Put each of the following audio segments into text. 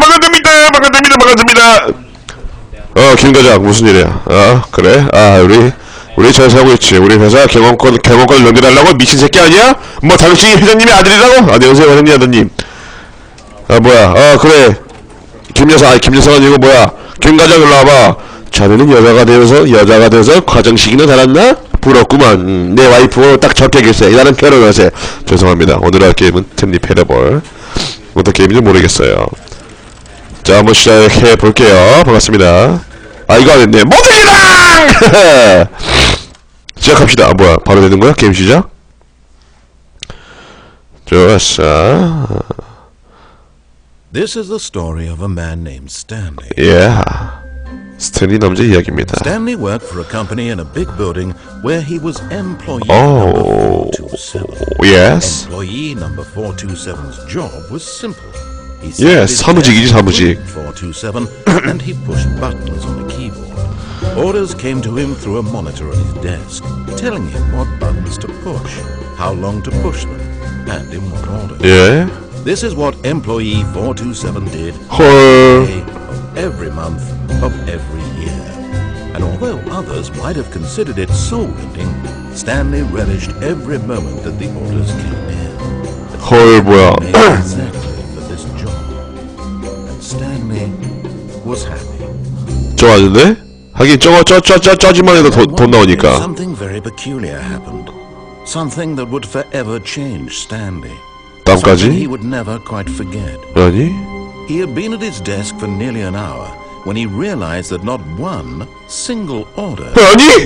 반갑습니다. 김 과장 무슨 일이야? 그래? 우리 잘 살고 있지. 우리 회사 경영권을 넘겨달라고 미친 새끼 아니야? 뭐 당신이 회장님의 아들이라고? 안녕하세요 회장님 아드님. 뭐야? 그래. 김 여사 아니고 뭐야? 김 과장 일로 와봐. 자네는 여자가 돼서 과정식이나 달았나? 부럽구만. 내 와이프로 딱 적혀있어요. 나는 결혼하세요. 죄송합니다. 오늘 할 게임은 템리 패러볼. 어떤 게임인지 모르겠어요. 자, 한번 시작해 볼게요. 반갑습니다. 이거 안 했네. 모델이랑! 시작합시다. 뭐야, 바로 되는 거야? 게임 시작? 좋았어. This is the story of a man named Stanley. 스탠리 남자 이야기입니다. Stanley worked for a company in a big building where he was employee number 427. Yes. Employee number 427's job was simple. He 사무직이지, 사무직. 427 and he pushed buttons on a keyboard. Orders came to him through a monitor on his desk, telling him what buttons to push, how long to push them, and in what order. This is what employee 427 did every day of every month of every year. And although others might have considered it soul-rending, Stanley relished every moment that the orders came in. 뭐야. Exactly for this job. And Stanley was happy. 좋아하는데? 하긴 저지만 해도 돈 나오니까. Something very peculiar happened. Something that would forever change Stanley. 다음까지? He would never quite forget. 아니? He had been at his desk for nearly an hour when he realized that not one single order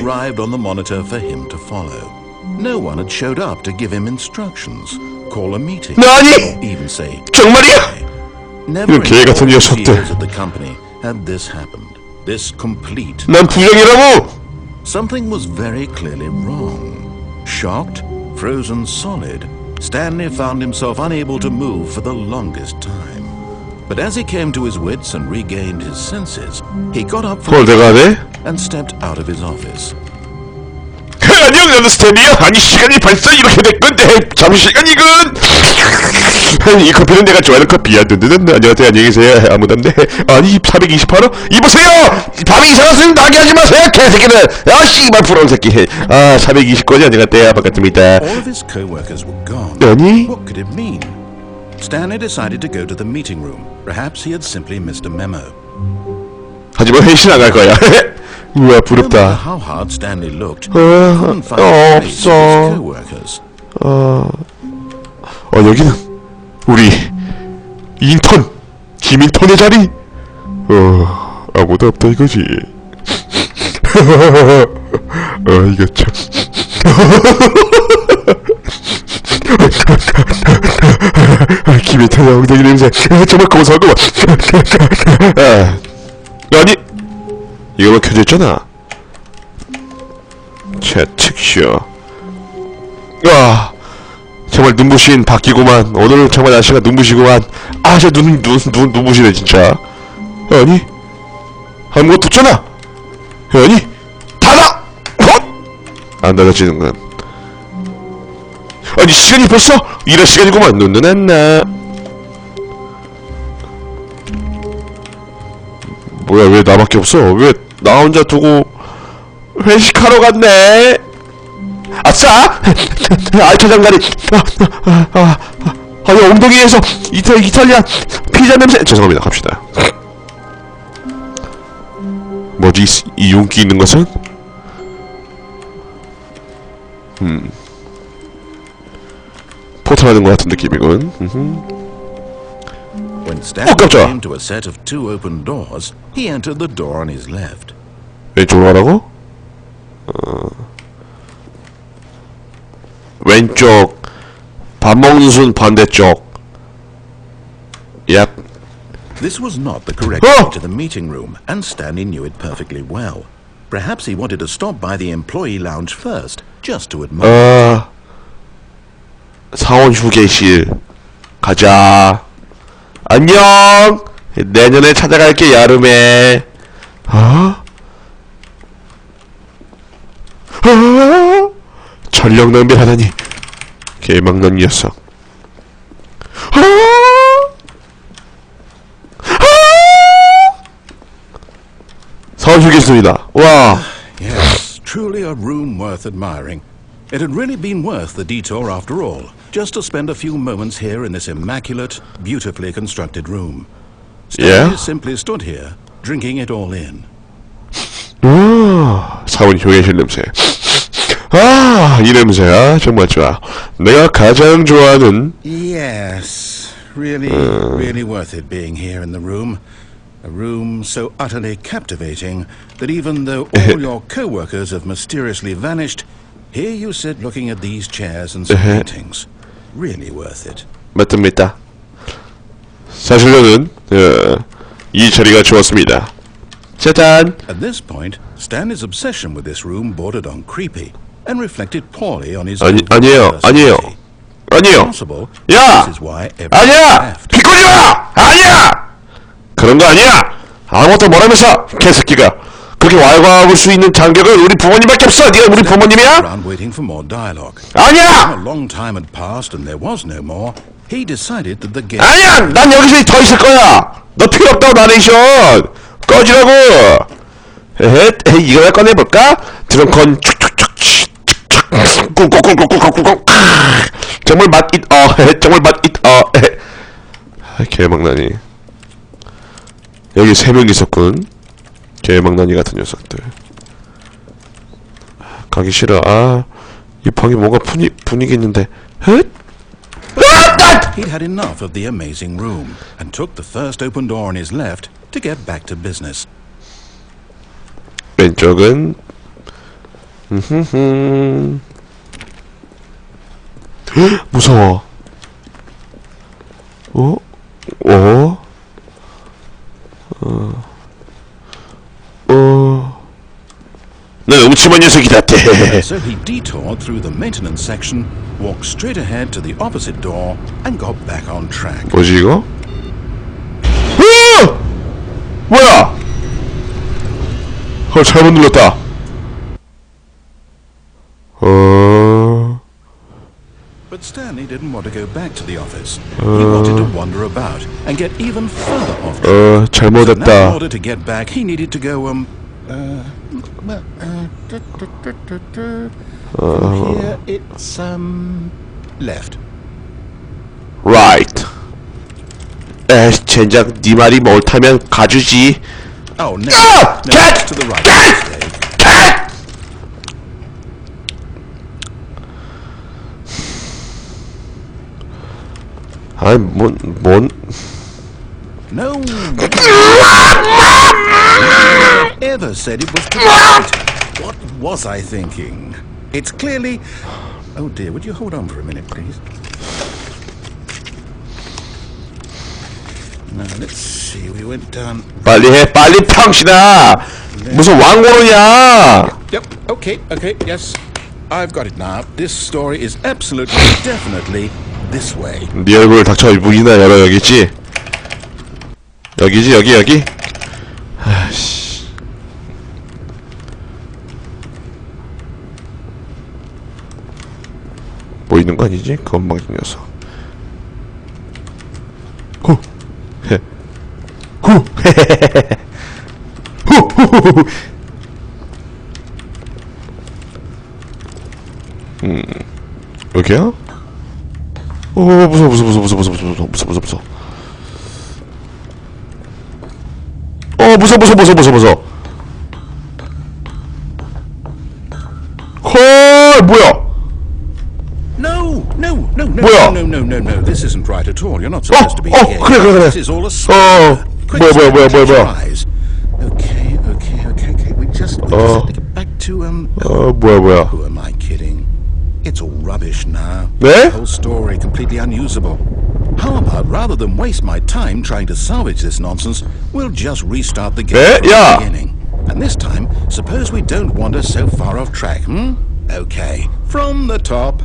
arrived on the monitor for him to follow. No one had showed up to give him instructions, call a meeting, or even say 정말이야? Never in 개 같은 all his 녀석들. years at the company had this happened. This complete. 난 부정이라고. Something was very clearly wrong. Shocked, frozen solid, Stanley found himself unable to move for the longest time. But as he came to his wits and regained his senses, he got up from his desk and stepped out of his office. 안녕, 나는 스탠리야. 아니, 시간이 벌써 이렇게 됐건데 잠시간이군. 이 커피는 내가 좋아하는 커피야. 안녕하세요, 안녕히 계세요. 아무도 없네. 아니, 428호? 이보세요! 밤이 이상한 나게 하지 마세요, 개새끼들! 씨발, 부러운 새끼. 429호지, 안녕하세요. 반갑습니다. All of his co-workers were gone. 아니? What could it mean? Stanley decided to go to the meeting room. Perhaps he had simply missed a memo. 하지만 회신 안 갈 거야. 우와, 부럽다. No matter how hard Stanley looked, he couldn't find a trace of his co-workers. 여기는 우리 인턴 김인턴의 자리. 아무도 없다 이거지. 이거 참. 김인턴의 엉덩이 냄새 정말 고소하고. 아니 이거만 켜져 있잖아. 채측쇼. 정말 눈부신 바뀌고만. 오늘은 정말 날씨가 눈부시고만. 저 눈부시네 진짜. 아니 아무것도 없잖아. 아니 닫아. 안 닫아지는군. 아니 시간이 벌써 일할 시간이구만. 눈 안 나. 뭐야, 왜 나밖에 없어? 왜 나 혼자 두고 회식하러 갔네? 아싸! 알차장가리. 엉덩이에서 이탈리안 피자 냄새. 죄송합니다. 갑시다. 뭐지 이 윤기 있는 것은? 포탈하는 것 같은 느낌이군. When Stanley came to a set of two open doors, he entered the door on his left. 왼쪽으로 가라고? 왼쪽. 밥 먹는 순 반대쪽. Yep. This was not the correct way to the meeting room, and Stanley knew it perfectly well. Perhaps he wanted to stop by the employee lounge first, just to admire. 사원 휴게실 가자. 안녕. 내년에 찾아갈게 여름에. 전력 낭비하다니. 개망난 녀석. 사원 휴게소입니다. 와. Yes, truly a room worth admiring. It had really been worth the detour after all, just to spend a few moments here in this immaculate, beautifully constructed room. Stanley Yeah? simply stood here, drinking it all in. 사원 휴게실 냄새. 아, 이 냄새. 아, 정말 좋아. 내가 가장 좋아하는 Yes, really worth it being here in the room. A room so utterly captivating that even though all your co-workers have mysteriously vanished, here you sit looking at these chairs and some paintings. Really worth it. 맞습니다. 사실 저는 이 자리가 좋았습니다. 짜잔. At this point, Stanley's obsession with this room bordered on creepy and reflected poorly on his own 아니에요. personality. 아니에요. Possible, 야! this is why everyone 아니야! left. 비꼬지 마! 아니야! 그런 거 아니야! 아무것도 뭐라면서 개새끼가 그렇게 왈가왈부할 수 있는 장벽은 우리 부모님밖에 없어! 네가 우리 부모님이야? Around waiting for more dialogue. 아니야! When a long time had passed and there was no more, he decided that the game. 아니야! 난 여기서 더 있을 거야! 너 필요 없다고 나레이션! 꺼지라고! 에헤, 이거나 꺼내볼까? 드렁컨 축축축 꾹꾹꾹꾹꾹꾹꾹 정말 맛있 정말 맛있 개망나니 여기 3명 있었군. 개망나니 같은 녀석들. 가기 싫어. 아, 이 방에 뭔가 분위기 있는데. 헷? He'd had enough of the amazing room and took the first open door on his left to get back to business. 왼쪽은 무서워. 난 음침한 녀석이다. So he detoured through the maintenance section, walked straight ahead to the opposite door, and got back on track. 뭐지 이거? 뭐야? 잘못 눌렀다. But Stanley didn't want to go back to the office. He wanted to wander about and get even further off track. So now, in 잘못했다. order to get back, he needed to go, from here it's, left. Right. 젠장, 네 말이 뭐 옳다면 가주지. Oh, no. Ah! No, Cat! to the right instead. 아이, 뭔. No. Ever said it was to the right. What was I thinking? It's clearly... Oh dear, would you hold on for a minute, please? Now, let's see, we went down... 빨리 해, 빨리 평신아! 무슨 왕고로냐! Yep, okay, yes. I've got it now. This story is absolutely, definitely this way. 네 얼굴 닥쳐. 문이나 열어. 여기 있지? 여기지, 여기. 아씨. 뭐 있는 거 아니지? 건방진 녀석. 후! 헤. 후! 헤헤헤헤. 후! 후후후. 여기야? 무서워. 무서워. 헐, 뭐야? No. 뭐야? No. This isn't right at all. You're not supposed to be here. 그래. This is all a spell. Quick, 뭐야? surprise. Okay. We just have to get back to 뭐야? Who am I kidding? It's all rubbish now. 네? The whole story completely unusable. How about rather than waste my time trying to salvage this nonsense, we'll just restart the game 네? from 야! the beginning. And this time, suppose we don't wander so far off track, Okay, from the top.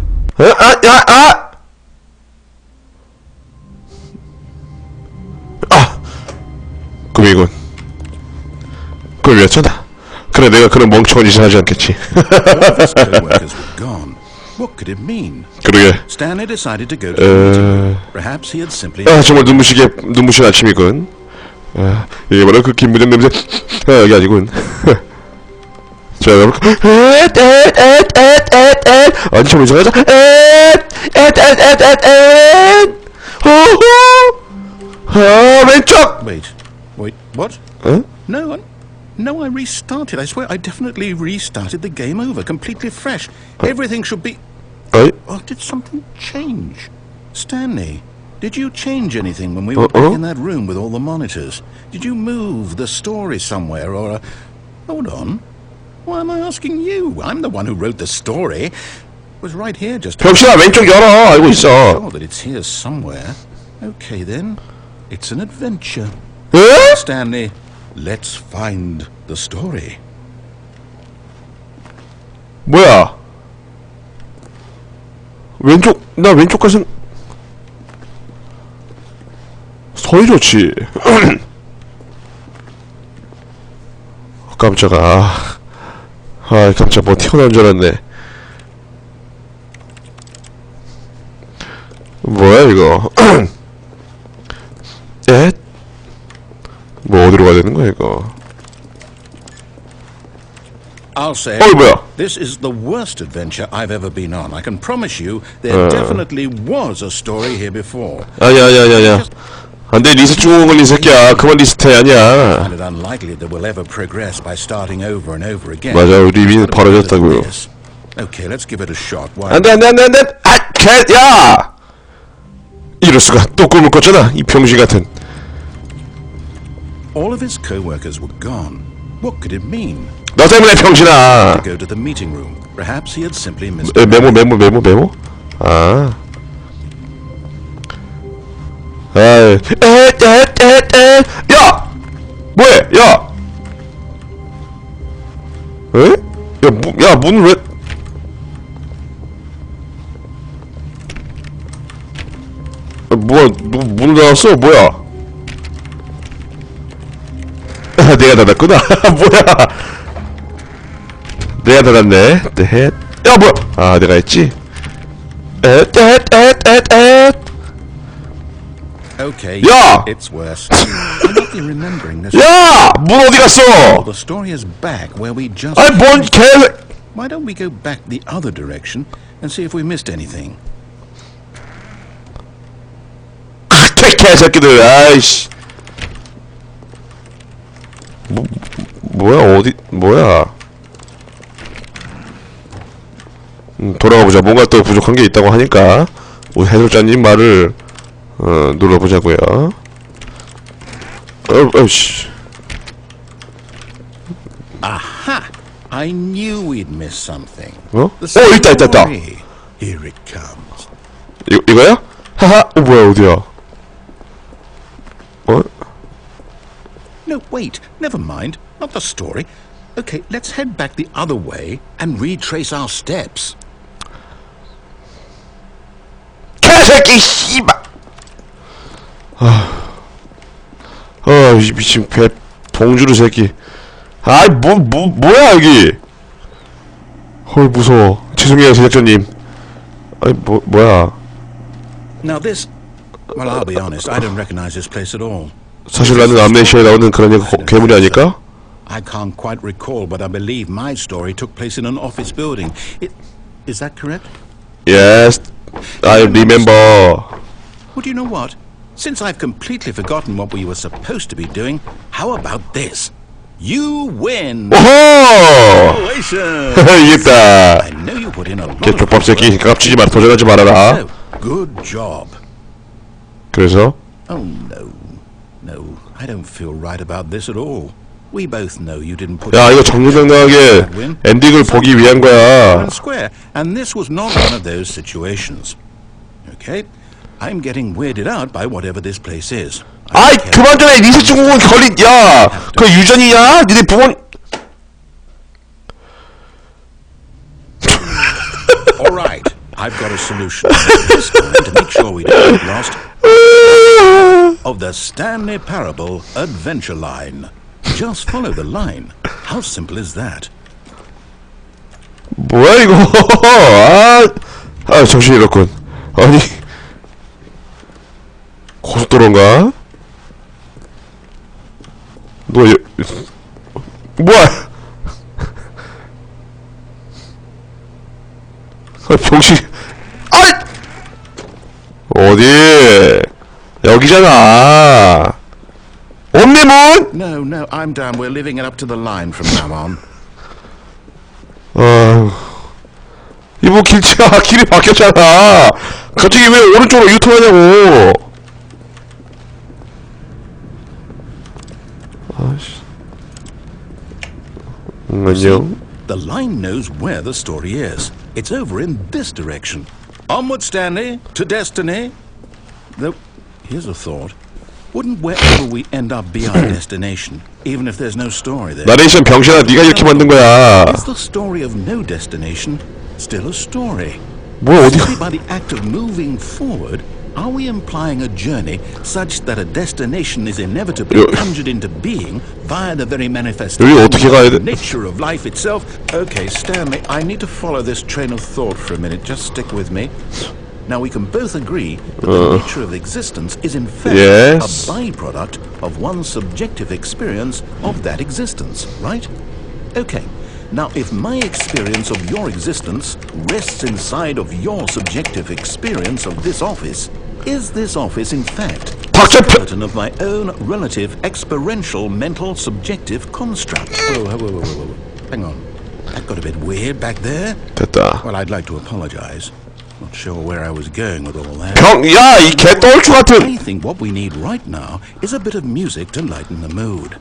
꿈이군. 꿈이었잖아. 그래, 내가 그런 멍청한 짓을 하지 않겠지. All of his co-workers were gone. What could it mean? 그러게. Stanley decided to go to the meeting. Perhaps he had simply... 정말 눈부신 아침이군. 아, 이게 바로 그 김부장 냄새. 아, 여기 아니군. 자, 여러분. 아니, 좀 이상하죠? 아, 왼쪽! Wait, what? 응? No, I restarted. I swear I definitely restarted the game over, completely fresh. Everything should be... 어이? Oh, did something change? Stanley, did you change anything when we were back in that room with all the monitors? Did you move the story somewhere or... Hold on. Why am I asking you? I'm the one who wrote the story. It was right here just... 병신아, 왼쪽 열어! 알고 있어. sure that it's here somewhere. Okay then. It's an adventure. 에? Stanley, let's find the story. 뭐야? 나 왼쪽 가슴 서이 좋지. 깜짝아. 깜짝 뭐 튀어나온 줄 알았네. 뭐야 이거? 에? 뭐 어디로 가야 되는 거야 이거? I'll say 뭐야? this is the worst adventure I've ever been on. I can promise you there definitely was a story here before. 야야야야야. 안돼 리스트 중국 걸린 새끼야. 그만 리스트해 아니야. Find it unlikely that we'll ever progress by starting over and over again. 맞아 우리 이미 벌어졌다고요. Okay, let's give it a shot. Why? 안돼. 아, 개, 야! 이럴 수가 또 꿈을 꿨잖아 이 병신 같은. All of his co-workers were gone. What could it mean? 너 때문에 병신아. Go to the meeting room. Perhaps he had simply missed. 메모. 아. 아이. 야! 뭐해? 야! 에? 야, 문을 왜? 뭐야, 문을 닫았어? 뭐야? 내가 닫았구나. 뭐야? 내가 닫았네. 야, 뭐야? 아, 내가 했지? Okay, 야! it's worse. I'm not remembering this. 야! 문 어디 갔어? The story is back where we just. 아니, 뭔 개... Why don't we go back the other direction and see if we missed anything? 개새끼들, 아이씨. 뭐야, 뭐야. 돌아가보자. 뭔가 또 부족한 게 있다고 하니까 우리 해설자님 말을 눌러보자고요. 씨. Aha! I knew we'd miss something. 어? The 있다. story. Here it comes. 이거야? 하하. 뭐야, 어디야? No, wait. Never mind. Not the story. Okay, let's head back the other way and retrace our steps. 개새끼 씨발. 이 미친 배 봉주르 새끼. 아이 뭐야 여기. 헐 무서워. 죄송해요 제작자님. 아이 뭐야. Now this, well, I'll be honest. I don't recognize this place at all. 사실 나는 암네시아에 나오는 그런 괴물이 아닐까? I can't quite recall, but I believe my story took place in an office building. Is that correct? Yes, I remember. Well, do you know what? Since I've completely forgotten what we were supposed to be doing, how about this? You win! 오호! Congratulations! 이겼다. I know you put in a lot 개 of 족밥 새끼 깝치지 마. 도전하지 말아라. So, good job. 그래서? Oh no, I don't feel right about this at all. We both know you didn't put. 야 이거 정정당당하게 엔딩을 보기 위한 거야. Square, and this was not one of those situations. Okay, I'm getting weirded out by whatever this place is. 아이 그만 좀 해. 리셋 중국은 걸린. 야 그 유전이냐? 니네 부모님. All right, I've got a solution. This time to make sure we don't get lost. Of the Stanley Parable Adventure Line. Just follow the line. How simple is that? 뭐야 이거? 정신이 잃었군. 아니 고속도로인가? 너 뭐야? 병신. 아이! 어디? 여기잖아. 옴니문? No, no, I'm down. We're leaving it up to the line from now on. 이거 길치야. 길이 바뀌었잖아. 갑자기 왜 오른쪽으로 유턴하냐고. 아씨. 안녕. The line knows where the story is. It's over in this direction. Onward, Stanley, to destiny. Though, here's a thought. Wouldn't wherever we end up be our destination, even if there's no story there? 나레이션 병신아, 네가 이렇게 만든 거야. Is the story of no destination still a story? 뭐 어디가? Simply by the act of moving forward, are we implying a journey such that a destination is inevitably conjured into being via the very manifestation 여기 어떻게 가야 돼? of the nature of life itself? Okay, Stanley, I need to follow this train of thought for a minute. Just stick with me. Now we can both agree that the nature of existence is in fact Yes. a byproduct of one's subjective experience of that existence, right? Okay. Now, if my experience of your existence rests inside of your subjective experience of this office, is this office in fact a skeleton of my own relative experiential mental subjective construct? Whoa. Hang on. That got a bit weird back there. 됐다. Well, I'd like to apologize. Not sure where I was going with all that. 야, 이 개떨추 같은. I think what we need right now is a bit of music to lighten the mood.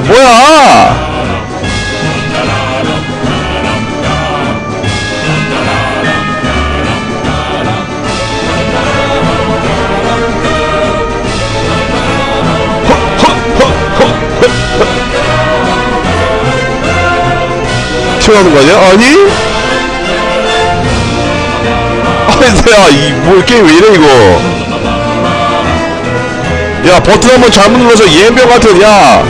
뭐야? 튀어나오는 거 아니야? 아니? 야, 뭐 게임 왜 이래 이거? 야, 버튼 한번 잘못 눌러서 예병 같은. 야,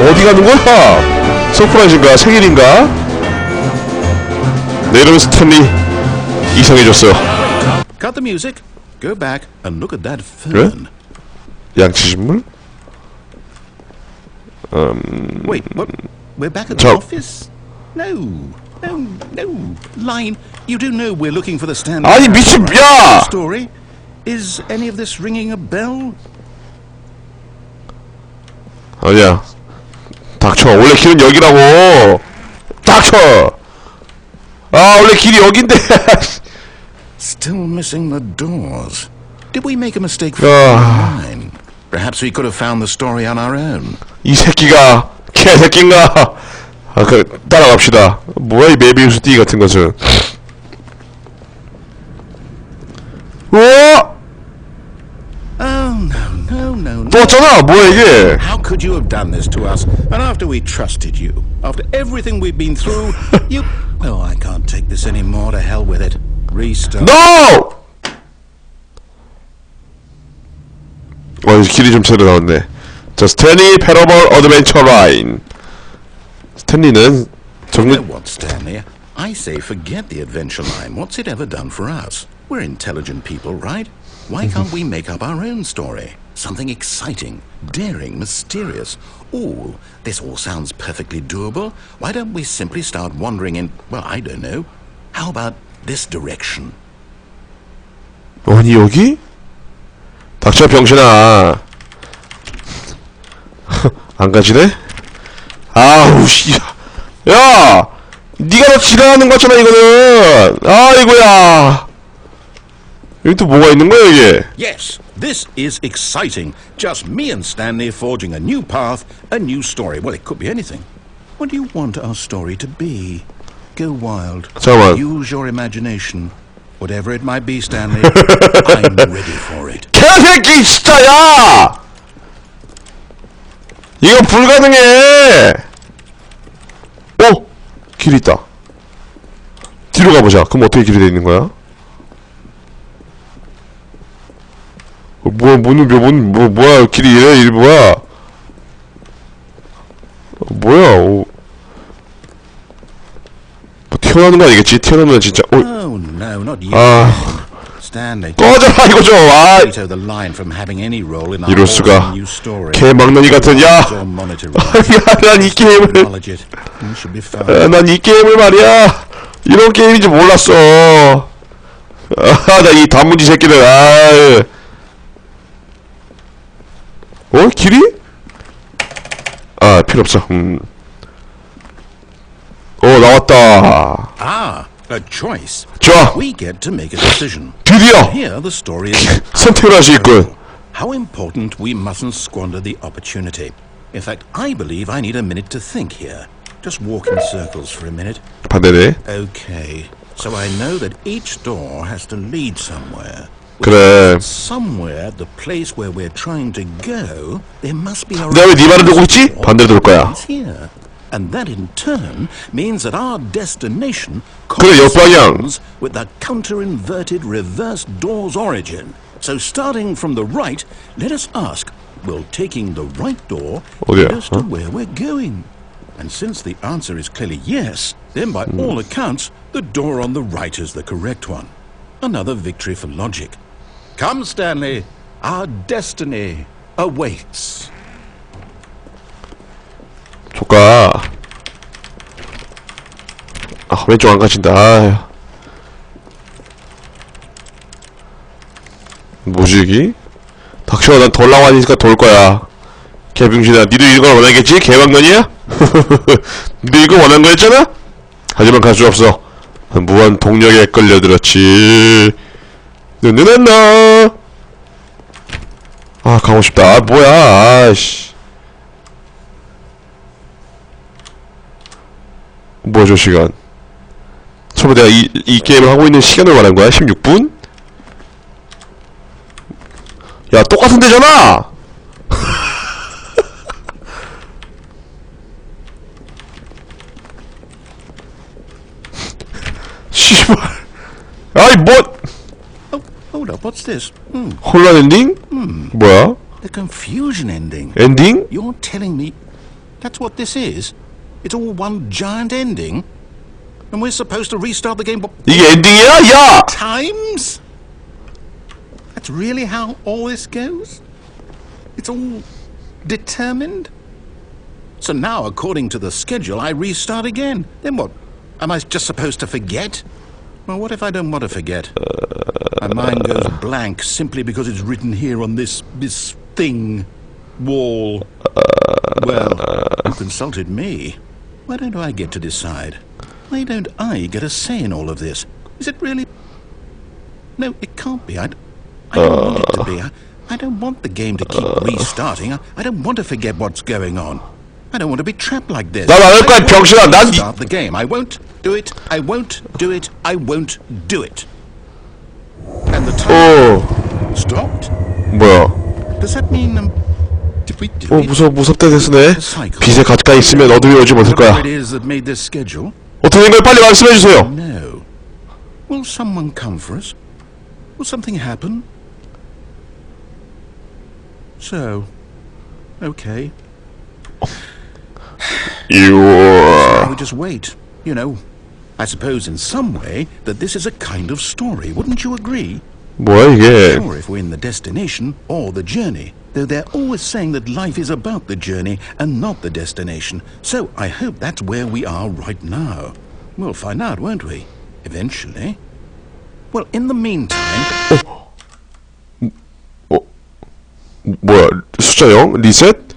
어디 가는 거야? 서프라이즈인가? 생일인가? 내 이름은 스탠리. 이상해졌어. Cut the music. Go back and look at that fern. 양치신물? Wait, what? We're back at the office? No. Line, you do know we're looking for the stand. 아니 미친. 야! Story? Is any of this ringing a bell? 아니야. 닥쳐. 원래 길은 여기라고. 닥쳐. 아, 원래 길이 여긴데. Still missing the doors. Did we make a mistake for 야, line? Perhaps we could have found the story on our own. 이 새끼가 개새끼인가? 아, 따라갑시다. 뭐야 이 메비우스 띠 같은 것은. 우와! Oh, no. 또 왔잖아. 뭐야 이게? How could you have done this to us? And after we trusted you, after everything we've been through, you... Oh, I can't take this anymore. To hell with it. Restart. NO! 길이 좀 새로 나왔네. 자, 스탠리 패러벌 어드벤처 라인. 스탠리는 You know what, Stanley? I say forget the adventure line. What's it ever done for us? We're intelligent people, right? Why can't we make up our own story? Something exciting, daring, mysterious. Ooh, this all sounds perfectly doable. Why don't we simply start wandering in, well, I don't know. How about this direction? 아니 여기? 닥쳐 병신아. 안 가지네? 아우 씨. 야! 니가 더 지랄하는 거잖아 이거는. 아이고야. 여기 또 뭐가 있는 거야 이게? Yes, this is exciting. Just me and Stanley forging a new path, a new story. Well, it could be anything. What do you want our story to be? Go wild. 잠깐만. Use your imagination. Whatever it might be, Stanley, I'm ready for it. 개새끼 진짜 야! 이거 불가능해. 길 있다. 뒤로 가보자. 그럼 어떻게 길이 돼 있는 거야? 뭐야 길이 이래 이 뭐야? 뭐야? 뭐 튀어나오는 거 아니겠지? 튀어나오면 진짜 Oh no, not you. 아 Stanley. 꺼져라 이거 좀. 아 Veto the line from having any role in our 이럴 awesome 수가. new story. 개막나니 같은 야. Your monitor 난 이 게임을 acknowledge it. You should be fine. 난 이 게임을 말이야 이런 게임인지 몰랐어. 나 이 단무지 새끼들. 아 길이? 아 필요 없어. 나왔다. Ah, a choice. 좋아. We get to make a decision. 드디어 Here the story is 선택을 할 수 있군. how important we mustn't squander the opportunity. In fact, I believe I need a minute to think here. Just walk in circles for a minute. 반대네. Okay. So I know that each door has to lead somewhere. 그래. Somewhere, the place where we're trying to go, there must be a 내가 왜 네 말을 듣고 있지? 반대로 들을 거야. It's here. And that in turn means that our destination 그래, 옆방향. corresponds with the counter-inverted reverse door's origin. So starting from the right, let us ask, will taking the right door 어디야? lead us to where we're going? And since the answer is clearly yes, then by all accounts, the door on the right is the correct one. Another victory for logic. Come, Stanley, our destiny awaits. 조카. 왼쪽 안 가진다. 아휴. 뭐지 여기? 닥쳐. 난 돌라고 하니까 돌 거야. 개병신아. 니도 이걸 원하겠지? 개방면이야? 니도 이거 원한 거였잖아? 하지만 갈 수 없어. 무한 동력에 끌려들었지. 느느느느. 가고 싶다. 뭐야. 아이씨. 뭐죠 시간? 설마 내가 이 게임을 하고 있는 시간을 말한 거야? 16분? 야 똑같은 데잖아! 씨발. 아이 뭐 Oh, hold up, what's this? 혼란 엔딩? 뭐야? The confusion ending. 엔딩? You're telling me that's what this is? It's all one giant ending? And we're supposed to restart the game 이게 엔딩이야? 야! times? That's really how all this goes? It's all determined? So now, according to the schedule, I restart again. Then what? Am I just supposed to forget? Well, what if I don't want to forget? My mind goes blank simply because it's written here on this thing. Wall. Well, you consulted me. Why don't I get to decide? Why don't I get a say in all of this? Is it really... No, it can't be. I don't want it to be. I don't want the game to keep restarting. I don't want to forget what's going on. I don't want to be trapped like this. 난 안 할 거야, 병신아. 난 Start the game. I won't do it. I won't do it. I won't do it. And the time stopped. 뭐야? Does that mean did we 무섭다 됐으네. 빛에 가까이 있으면 어둠이 오지 못할 거야. Whatever it is that made this schedule? 어떻게 된 걸 빨리 말씀해 주세요. No. Will someone come for us? Will something happen? So, okay. We just wait. You know, I suppose in some way that this is a kind of story. Wouldn't you agree? 뭐야 이게? Or if we're in the destination or the journey. Though they're always saying that life is about the journey and not the destination. So I hope that's where we are right now. We'll find out, won't we? Eventually. Well, in the meantime... 뭐야? 숫자 0? 리셋?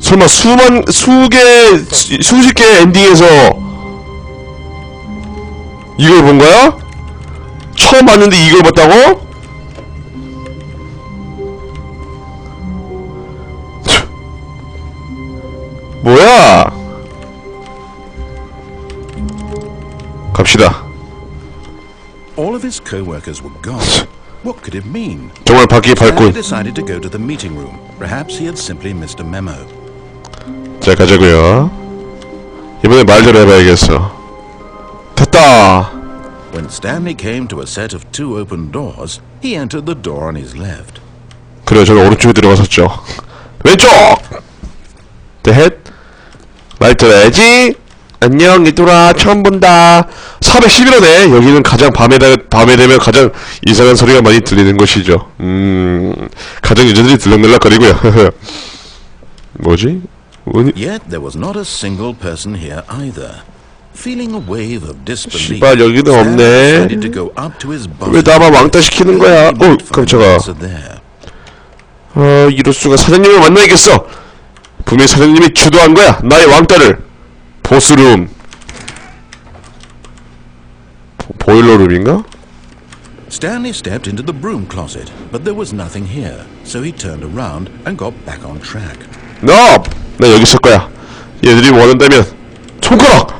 설마 수십 개 엔딩에서 이걸 본 거야? 처음 봤는데 이걸 봤다고? 뭐야? 갑시다. All of his co-workers were gone. What could it mean? 정말 바퀴 Stanley 밟고. decided to go to the meeting room. Perhaps he had simply missed a memo. 자 가자고요. 이번에 말대로 해봐야겠어. 됐다. When Stanley came to a set of two open doors, he entered the door on his left. 그래 저는 오른쪽에 들어갔었죠. 왼쪽. The head. 말 들어야지. 안녕 얘들아 처음 본다. 411호네. 여기는 가장 밤에 되면 가장 이상한 소리가 많이 들리는 곳이죠. 가장 여자들이 들락날락거리고요. 뭐지? Yet there was not a single person here either. Feeling a wave of disbelief, 씨발 여기는 Stan 없네. decided to go up to his boss. 왜 나만 왕따 시키는 거야? 깜짝아. 이럴 수가. 사장님을 만나야겠어. 분명히 사장님이 주도한 거야. 나의 왕따를. 보스룸. 보일러룸인가? Stanley stepped into the broom closet, but there was nothing here, so he turned around and got back on track. 너! 나 여기 있을 거야. 얘들이 원한다면 손가락!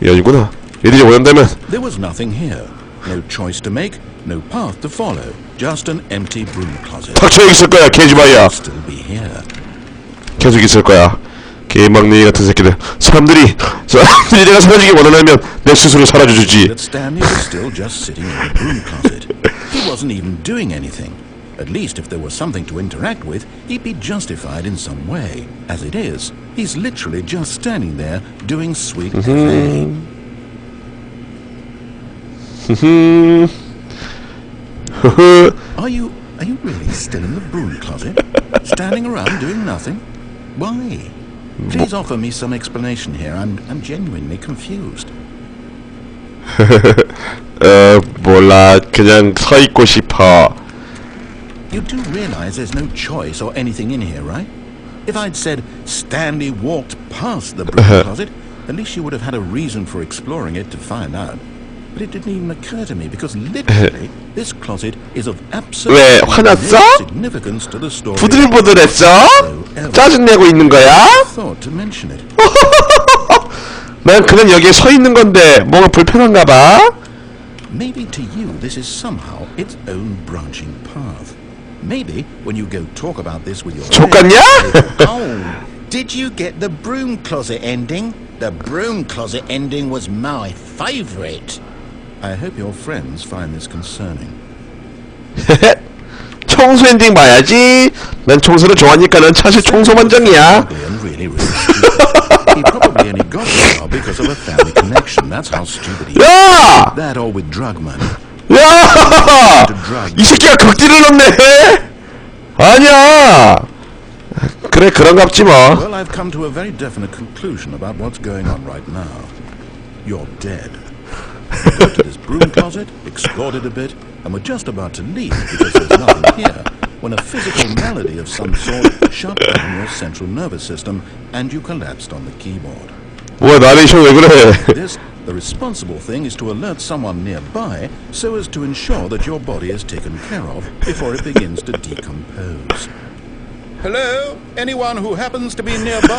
이 아니구나. 얘들이 원한다면. There was nothing here. No choice to make, no path to follow. Just an empty broom closet. 닥쳐 여기 있을 거야. 개지마야. Still be here. 계속 있을 거야. 개막내기 같은 새끼들. 사람들이 내가 사라지기 원하면 내 스스로 사라져주지. That Stanley was still just sitting in the broom closet. He wasn't even doing anything. At least if there was something to interact with, he'd be justified in some way. As it is, he's literally just standing there doing sweet FA. Are you really still in the broom closet? Standing around doing nothing? Why? Please offer me some explanation here. I'm genuinely confused. 몰라. 그냥 서 있고 싶어. You do realize there's no choice or anything in here, right? If I'd said Stanley walked past the broom closet, at least you would have had a reason for exploring it to find out. But it didn't even occur to me because literally this closet is of 왜 absolute 화났어? significance to the story. 부들부들했어? 짜증내고 있는 거야? Thought to mention it. 난 그냥 여기에 서 있는 건데 뭔가 불편한가 봐. Maybe to you this is somehow its own branching path. Maybe when you go talk about this with your 족같냐? Oh, did you get the broom closet ending? The broom closet ending was my favorite. I hope your friends find this concerning. 청소 엔딩 봐야지. 난 청소를 좋아하니까 난 사실 청소 만장이야. And really stupid. He probably only got the job because of a family connection. That's how stupid he is. 야! That or with drug money. 야! 이 새끼가 극딜을 넣네. 아니야. 그래 그런갑지 뭐. Well, I've come to a very definite conclusion about what's going on right now. You're dead. You got to this broom closet, explored it a bit, and were just about to leave because there's nothing here, when a physical malady of some sort shut down your central nervous system and you collapsed on the keyboard. 뭐야 나레이션 왜 그래? This, the responsible thing is to alert someone nearby so as to ensure that your body is taken care of before it begins to decompose. Hello? Anyone who happens to be nearby?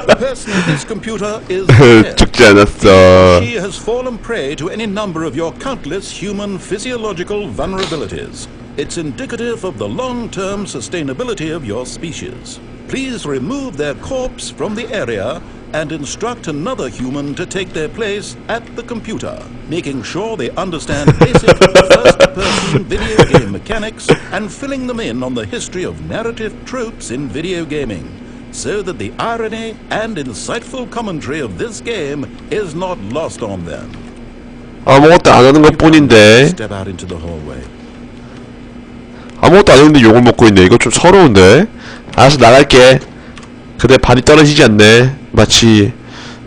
The person in this computer is dead. 죽지 않았어. She has fallen prey to any number of your countless human physiological vulnerabilities. It's indicative of the long-term sustainability of your species. Please remove their corpse from the area and instruct another human to take their place at the computer, making sure they understand basic first-person video game mechanics and filling them in on the history of narrative tropes in video gaming, so that the irony and insightful commentary of this game is not lost on them. 아무것도 안 하는 것 뿐인데. Step out into the hallway. 아무것도 안 했는데 욕을 먹고 있네. 이거 좀 서러운데. 알아서 나갈게. 근데 발이 떨어지지 않네. 마치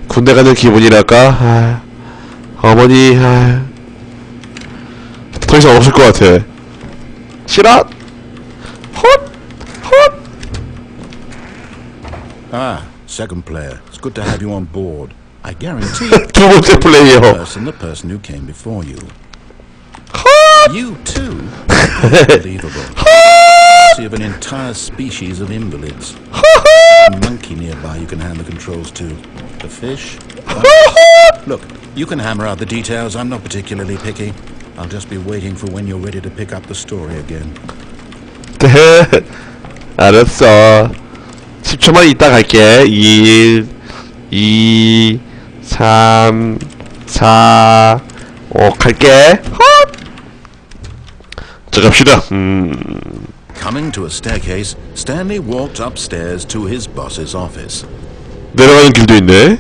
군대 가는 기분이랄까. 어머니 더 이상 없을 것 같아. 싫어? 헛! 헛! Ah, second player. It's good to have you on board. I guarantee 두 번째 플레이어. the person who came before you. You too? Unbelievable. See of an entire species of invalids. A monkey nearby you can hand the controls to. The fish? Look, you can hammer out the details. I'm not particularly picky. I'll just be waiting for when you're ready to pick up the story again. 알았어. 10초만 있다 갈게. 1, 2, 3, 4, 5 갈게. 자 갑시다. Coming to a staircase, Stanley walked upstairs to his boss's office. 내려가는 길도 있네.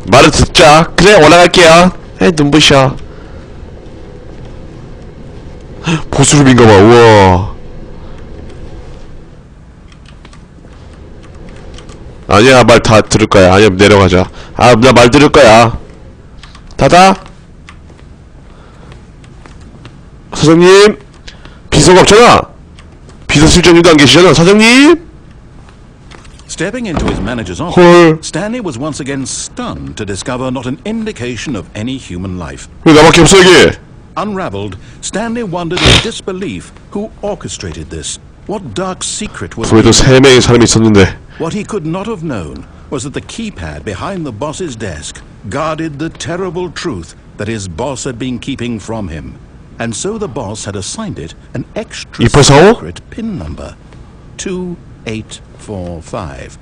말을 듣자. 그래, 올라갈게요. 눈부셔. 보스룸인가봐. 우와. 아니야, 말 다 들을 거야. 아니야, 내려가자. 나 말 들을 거야. 닫아. 사장님, 비서가 없잖아. 비서실장님도 안 계시잖아. 사장님. Stepping into his manager's 헐. office, Stanley was once again stunned to discover not an indication of any human life. 왜 나밖에 없어 여기? Unraveled, Stanley wondered in disbelief who orchestrated this. What dark secret was 그래도 세 명의 사람이 있었는데. What he could not have known was that the keypad behind the boss's desk guarded the terrible truth that his boss had been keeping from him. And so the boss had assigned it an extra 2845? secret PIN number, 2845.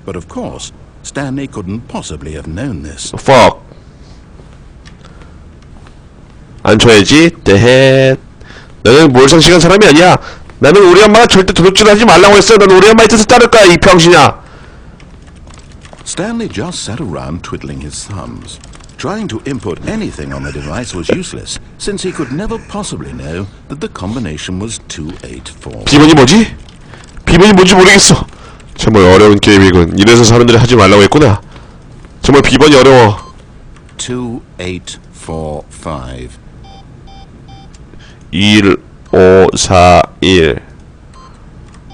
But of course, Stanley couldn't possibly have known this. Fuck. 안 쳐야지. 대헷. 나는 몰상식한 사람이 아니야. 나는 우리 엄마가 절대 도둑질하지 말라고 했어. 난 우리 엄마의 뜻을 따를 거야, 이 병신아. Stanley just sat around twiddling his thumbs. Trying to input anything on the device was useless, since he could never possibly know that the combination was 284. 비번이 뭐지? 비번이 뭔지 모르겠어. 정말 어려운 게임이군. 이래서 사람들이 하지 말라고 했구나. 정말 비번이 어려워. 2845. 1541.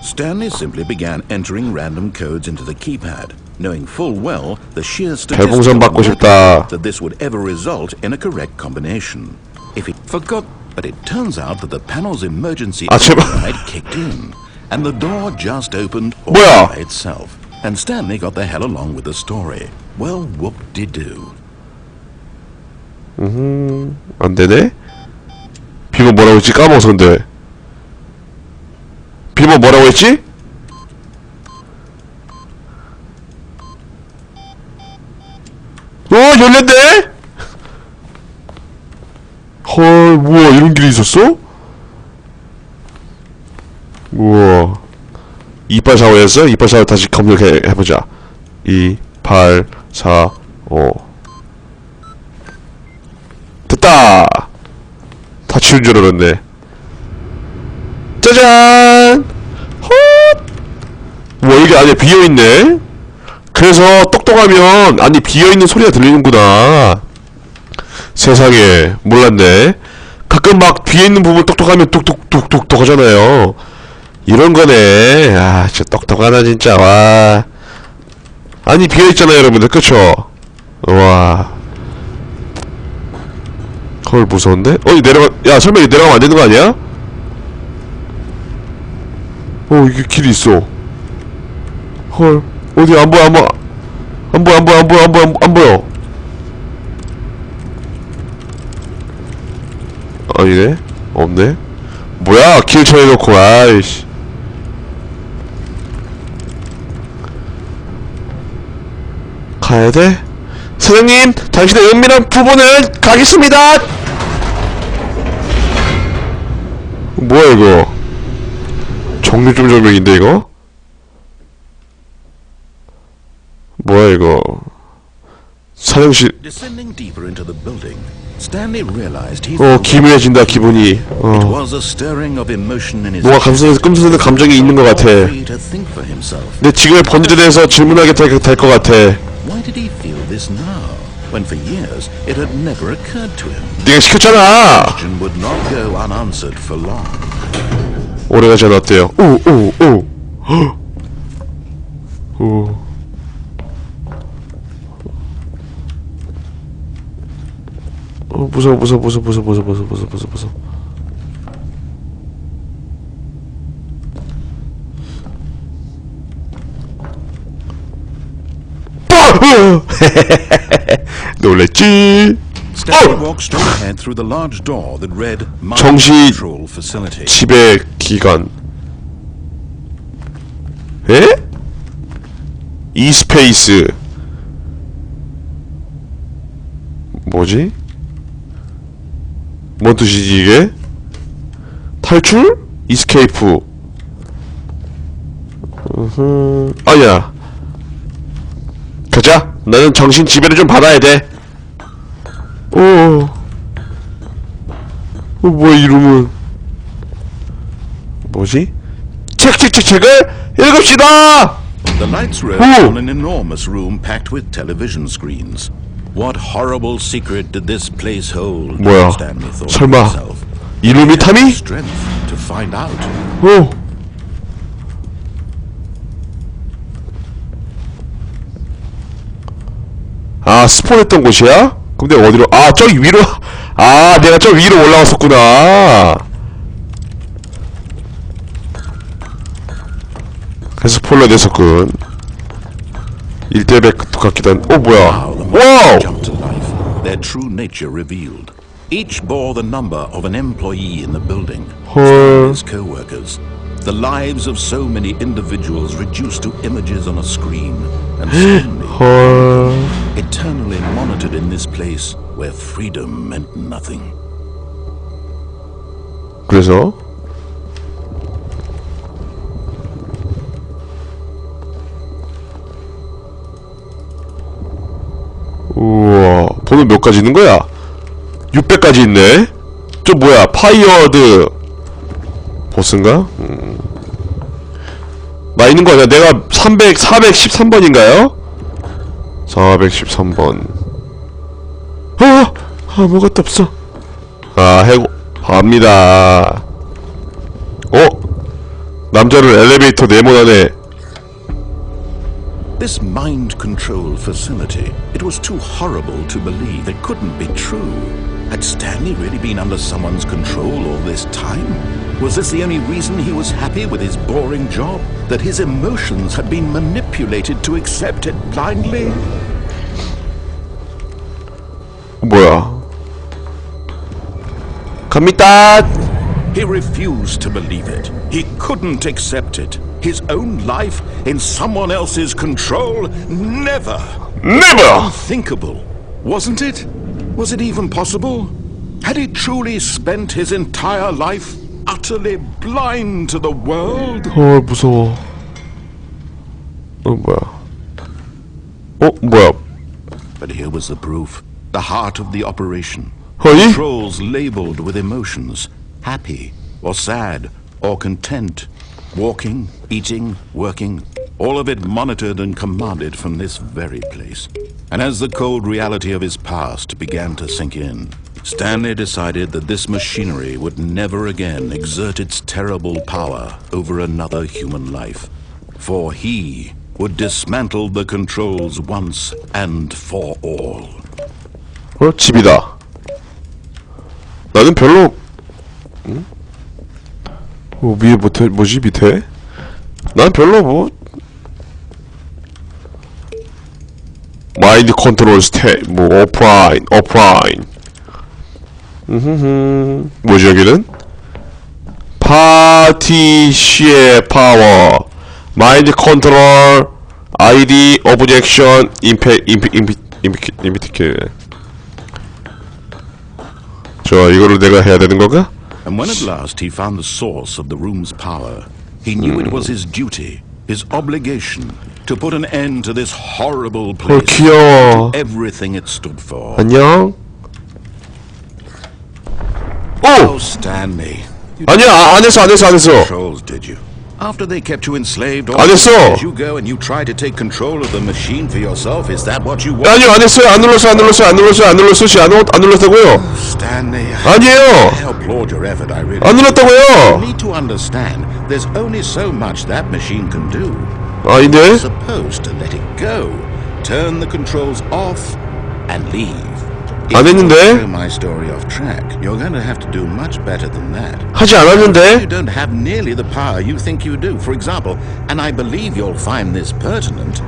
Stanley simply began entering random codes into the keypad, knowing full well the sheer 별풍선 받고 statistical 싶다. that this would ever result in a correct combination. If he forgot, but it turns out that the panel's emergency 제발. override kicked in, and the door just opened all 뭐야? by itself. And Stanley got the hell along with the story. Well, whoop-de-doo. 안 되네? 비번 뭐라고 했지? 까먹어서 근데. 비번 뭐라고 했지? 열렸네? 헐, 우와, 이런 길이 있었어? 우와. 2845였어? 2845 다시 검색해보자. 2845. 됐다! 다 치운 줄 알았네. 짜잔! 헛! 우와, 여기 안에 비어있네? 그래서 똑똑하면, 아니, 비어있는 소리가 들리는구나. 세상에, 몰랐네. 가끔 막 비어있는 부분 똑똑하면 뚝뚝뚝뚝뚝 하잖아요. 이런 거네. 아, 진짜 똑똑하다, 진짜. 와. 아니, 비어있잖아요, 여러분들. 그쵸? 와. 헐, 무서운데? 야, 설마 여기 내려가면 안 되는 거 아니야? 이게 길이 있어. 헐, 어디, 안 보여, 안 보여. 안 보여. 아니네? 없네? 뭐야, 길 쳐해놓고, 아이씨. 가야돼? 사장님, 당신의 은밀한 부분을 가겠습니다! 뭐야, 이거? 정육점정명인데, 이거? 뭐야, 이거? 사장실. Descending deeper into the building, Stanley realized he 기묘해진다, 기분이. was a stirring of emotion in his 뭔가 끔찍한 감정이 있는 것 같아. free to think for himself. 내 지금의 번지에 대해서 질문하게 될 것 같아. Why did he feel this now, when for years it had never occurred to him? 네가 시켰잖아! Question would not go unanswered for long. 오래가지 않았대요. 오. 무서워. 놀랬지? Stanley walked straight ahead through the large door that read Mind 정시 Control Facility. 지배 기간. 에? e스페이스. 뭐지? 뭔 뜻이지 이게? 탈출? 이스케이프. 아니야. 가자. 나는 정신 지배를 좀 받아야 돼. 뭐야 이름은? 뭐지? 책을 읽읍시다. The lights rose Ooh. on an enormous room packed with television screens. What horrible secret did this place hold? 뭐야? Stanley thought to 설마 himself. 이름이 탐이? Strength to find out. 아, 스폰했던 곳이야? 근데 어디로? 아, 저기 위로. 아, 내가 저 위로 올라갔었구나. 그래서 스포일러 됐었군. 1대100 같기도 한. 뭐야? How the 와우! monsters jumped to life, their true nature revealed. Each bore the number of an employee in the building. Stanley's co-workers. The lives of so many individuals reduced to images on a screen. And Stanley, eternally monitored in this place where freedom meant nothing. 그래서 우와, 돈은 몇 가지 있는 거야? 600까지 있네. 저 뭐야? 파이어드 보스인가? 나 있는 거 아니야? 내가 413번인가요? 413번. 아무것도 없어. 갑니다. 남자를 엘리베이터 네모나네. This mind control facility, it was too horrible to believe. It couldn't be true. Had Stanley really been under someone's control all this time? Was this the only reason he was happy with his boring job? That his emotions had been manipulated to accept it blindly? 뭐야? 갑니다. He refused to believe it. He couldn't accept it. His own life in someone else's control? Never! Never! Unthinkable, wasn't it? Was it even possible? Had he truly spent his entire life utterly blind to the world? 무서워. 뭐야? 뭐야? But here was the proof. The heart of the operation. 허니? Controls labeled with emotions. Happy, or sad, or content. Walking, eating, working. All of it monitored and commanded from this very place. And as the cold reality of his past began to sink in, Stanley decided that this machinery would never again exert its terrible power over another human life. For he would dismantle the controls once and for all. 집이다. 나는 별로. 위에 뭐지 밑에? 난 별로 마인드 컨트롤 오프라인. 뭐지 여기는? 파티시의 파워, 마인드 컨트롤, 아이디, 오브젝션, 임피티킬. 이거를 내가 해야 되는 건가? And when at last he found the source of the room's power, he knew it was his duty, his obligation, to put an end to this horrible place, 귀여워. to everything it stood for. 안녕. Oh, Stanley. You 아니야, 안 했어. controls, did you? After they kept you enslaved, all 안 했어. you go and you try to take control of the machine for yourself. Is that what you want? 아니요, 안 했어요. 안 눌렀어요. 안 눌렀다고요. Stanley, 아니에요. I applaud your effort. I really 안 You 눌렀다고요. need to understand. There's only so much that machine can do. 아닌데? You're supposed to let it go, turn the controls off, and leave. 안 If you 했는데? throw my story off track, you're going to have to do much better than that. 하지 You 않았는데? don't have nearly the power you think you do. For example, and I believe you'll find this pertinent,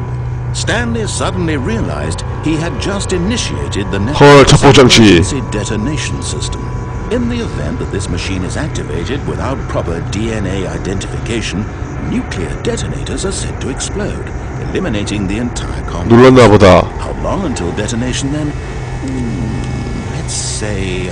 Stanley suddenly realized he had just initiated the 헐, 첩보장치. emergency detonation system. In the event that this machine is activated without proper DNA identification, nuclear detonators are said to explode, eliminating the entire complex. 눌렀나 보다. How long until detonation then? Let's say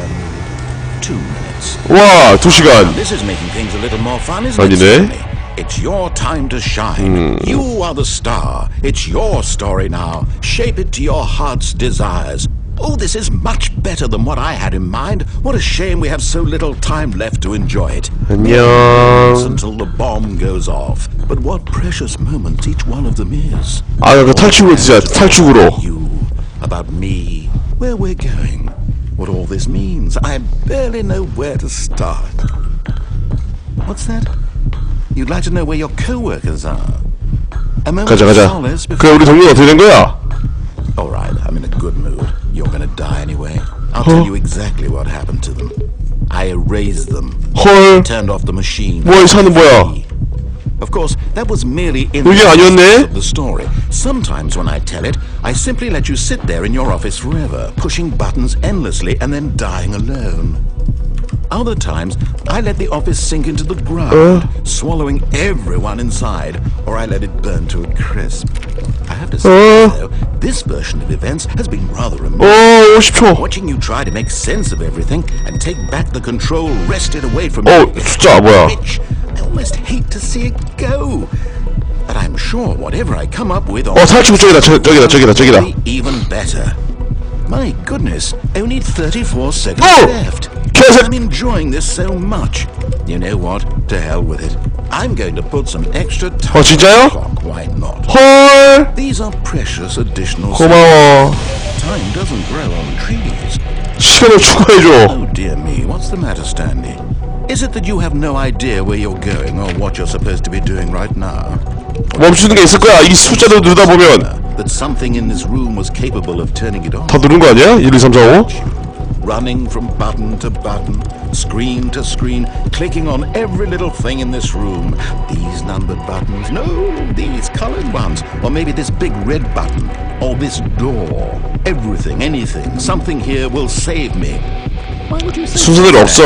2 minutes. 와, 2시간. This is making things a little more fun, isn't it? 아니네. Stanley? It's your time to shine. You are the star. It's your story now. Shape it to your heart's desires. Oh, this is much better than what I had in mind. What a shame we have so little time left to enjoy it. 안녕. Until the bomb goes off. But what precious moments each one of them is. 아, 그 탈출구로 뛰자. 탈출구로. You, about me, where we're going, what all this means. I barely know where to start. What's that? You'd like to know where your co-workers are? A moment 가자, of 가자. solace 그래, before... 우리 동료가 어떻게 된 거야? All right, I'm in a good mood. You're gonna die anyway. I'll tell you exactly what happened to them. I erased them. 헐. Turned off the machine. 뭐야, 이 사는 뭐야? Of course, that was merely in 이게 아니었네? of the story. Sometimes when I tell it, I simply let you sit there in your office forever, pushing buttons endlessly and then dying alone. Other times, I let the office sink into the ground, swallowing everyone inside, or I let it burn to a crisp. I have to say, though, this version of events has been rather amazing. 50초. Watching you try to make sense of everything and take back the control wrested away from 어, you. 숫자 뭐야? Bitch, I almost hate to see it go. But I'm sure whatever I come up with 탈출구 저기다. even better. My goodness, only 34 seconds Oh! left. 개새- I'm enjoying this so much. You know what? To hell with it. I'm going to put some extra time 진짜요? on the clock. Why not? 헐. These are precious additional 고마워. seconds. Time doesn't grow on trees. 시간을 추가해줘. Oh dear me, what's the matter, Stanley? Is it that you have no idea where you're going or what you're supposed to be doing right now? 멈추는 게 있을 거야. 이 숫자를 누르다 보면 That something in this room was capable of turning it on. 다 누른 거 아니야? 1, 2, 3, 4, 5? Running from button to button, screen to screen, clicking on every little thing in this room. These numbered buttons, no, these colored ones, or maybe this big red button, or this door. Everything, anything, something here will save me. Why would you say 순서대로 없어.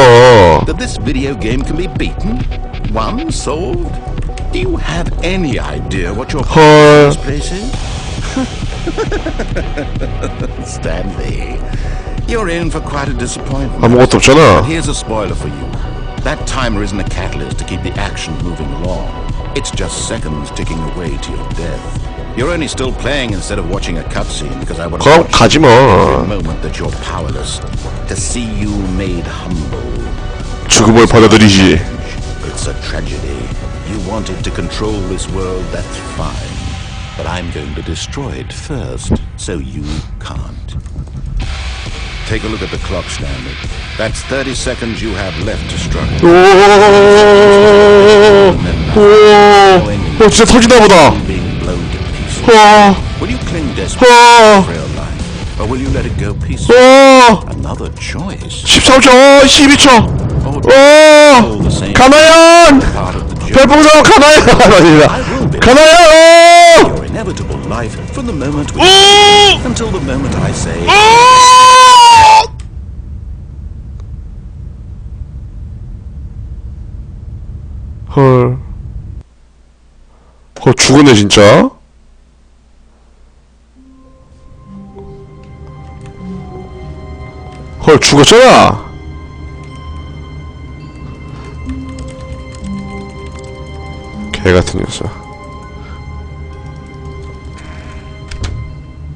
that this video game can be beaten? Won? Solved? Do you have any idea what your 헐. place is? Stanley, you're in for quite a disappointment. 아무것도 없잖아. Here's a spoiler for you. That timer isn't a catalyst to keep the action moving along. It's just seconds ticking away to your death. You're only still playing instead of watching a cutscene because I want to 그럼 watch 가지 every 마. moment that you're powerless. To see you made humble. 죽음을 받아들이지. It's a tragedy. You wanted to control this world, that's fine. But I'm going to destroy it first, so you can't. Take a look at the clock, Stanley. That's 30 seconds you have left to struggle. 진짜 터지나 보다. Being blown to pieces. Will you cling desperately 어. to your life, or will you let it go peacefully? Another choice. 13초, 12초. 가나연! Part of the journey. 별풍선 가나연! 아니다. 가나연! Your inevitable life from the moment we until the moment I say. 헐. 죽었네 진짜. 헐 죽었잖아. 개같은 녀석.